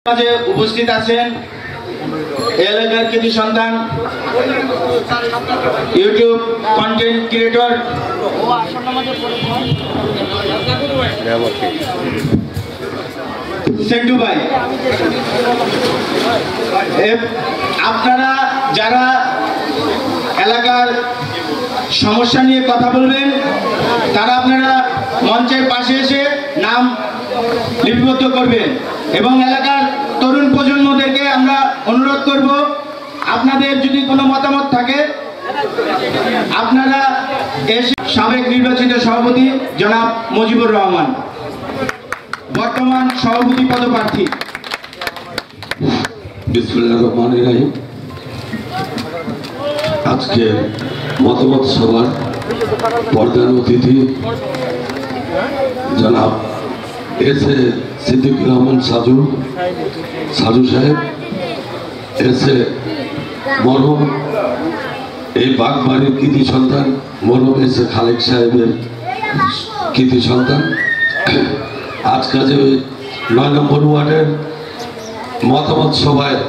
মাঝে উপস্থিত আছেন এলাকার কৃতি সন্তান ইউটিউব কন্টেন্ট ক্রিয়েটর সেন্টু ভাই। আপনারা যারা এলাকার সমস্যা নিয়ে কথা বলবেন তারা আপনারা মঞ্চের পাশে এসে নাম লিপিবদ্ধ করবেন এবং এলাকার তরুণ প্রজন্মদেরকে আমরা অনুরোধ করব, আপনাদের যদি কোনো মতামত থাকে আপনারা এসে। সাবেক নির্বাচিত সভাপতি জনাব মুজিবুর রহমান, বর্তমান সভাপতি পদপ্রার্থী। বিসমিল্লাহির রহমানির রহিম। আজকে মতামত সভার প্রধান অতিথি জনাব এস.এ. সিদ্দিকুর রহমান সাজু সাহেব, এস.এ. মরহুম এই বাগবাড়ির কৃতি সন্তান, মরহুম এস.এ. খালেক সাহেবের কৃতি সন্তান। আজকে যে ৯ নম্বর ওয়ার্ডের মতামত সভায়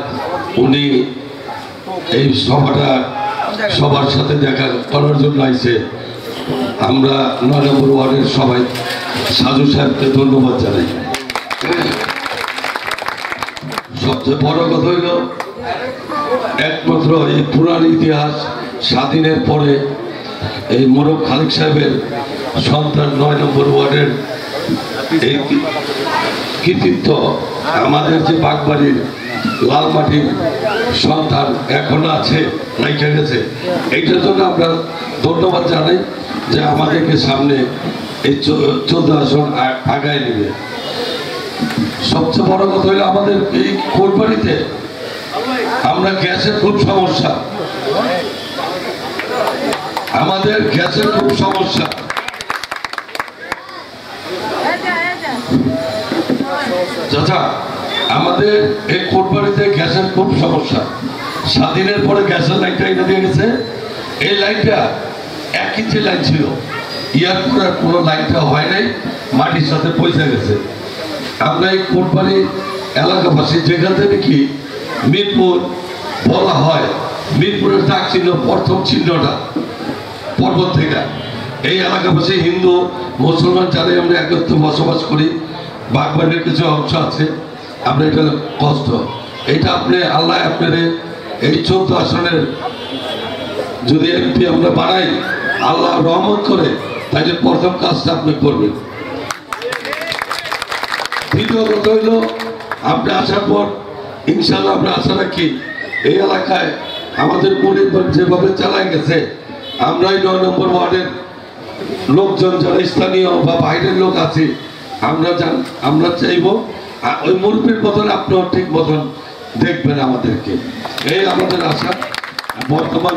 উনি এই সভাটা সবার সাথে দেখা করার জন্য আইছে। আমরা ৯ নম্বর ওয়ার্ডের সবাই সাজু সাহেবকে ধন্যবাদ জানাই। সবচেয়ে বড় কথা হইল একমাত্র এই পুরান ইতিহাস স্বাধীনের পরে এই মরহুম খালেক সাহেবের সন্তান ৯ নম্বর ওয়ার্ডের এই কৃতিত্ব আমাদের যে বাগবাড়ির লালমাটির সন্তান এখনো আছে, রাইখা গেছে। এইটার জন্য আমরা ধন্যবাদ জানাই যে আমাদেরকে সামনে এই 14 আসন আগায় নেবে। সবচেয়ে বড় কথা হলো আমাদের এই কোটবাড়িতে আমরা গ্যাসের খুব সমস্যা, আমাদের গ্যাসের খুব সমস্যা। চাচা, আমাদের এই কোটবাড়িতে গ্যাসের খুব সমস্যা। স্বাধীনের পরে গ্যাসের লাইনটা এনে দিয়ে গেছে। এই লাইনটা 1 ইঞ্চি লাইন ছিল, ইয়ার পরে পুরো লাইনটা হয় নাই, মাটির সাথে পৌঁছে গেছে। আমরা এই কোটবাড়ি এলাকাবাসী যেখান থেকে কি মিরপুর বলা হয়, মিরপুরের ডাক চিহ্ন প্রথম চিহ্নটা পর্বত থেকে। এই এলাকাবাসী হিন্দু মুসলমান যারা আমরা একত্রে বসবাস করি, বাগবাড়ির কিছু অংশ আছে, আমরা এটা কষ্ট এটা আপনি আল্লাহ আপনার এই 14 আসনের যদি এমপি আমরা বানাই, আল্লাহ রহমত করে, তাহলে প্রথম কাজটা আপনি করবেন। দ্বিতীয় কথা হইল আপনি আসার পর ইনশাল্লাহ আমরা আশা রাখি এই এলাকায় আমাদের পরিবার যেভাবে চালাই গেছে, আমরা এই 9 নম্বর ওয়ার্ডের লোকজন যারা স্থানীয় বা বাইরের লোক আছে, আমরা চাইব ওই মুরব্বীর মতন আপনার ঠিক মতন দেখবেন আমাদেরকে, এই আমাদের আশা। বর্তমান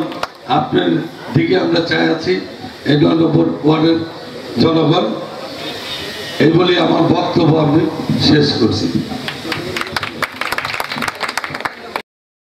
আপনার দিকে আমরা চাই আছি এই 9 নম্বর ওয়ার্ডের জনগণ। এই বলে আমার বক্তব্য আমি শেষ করছি।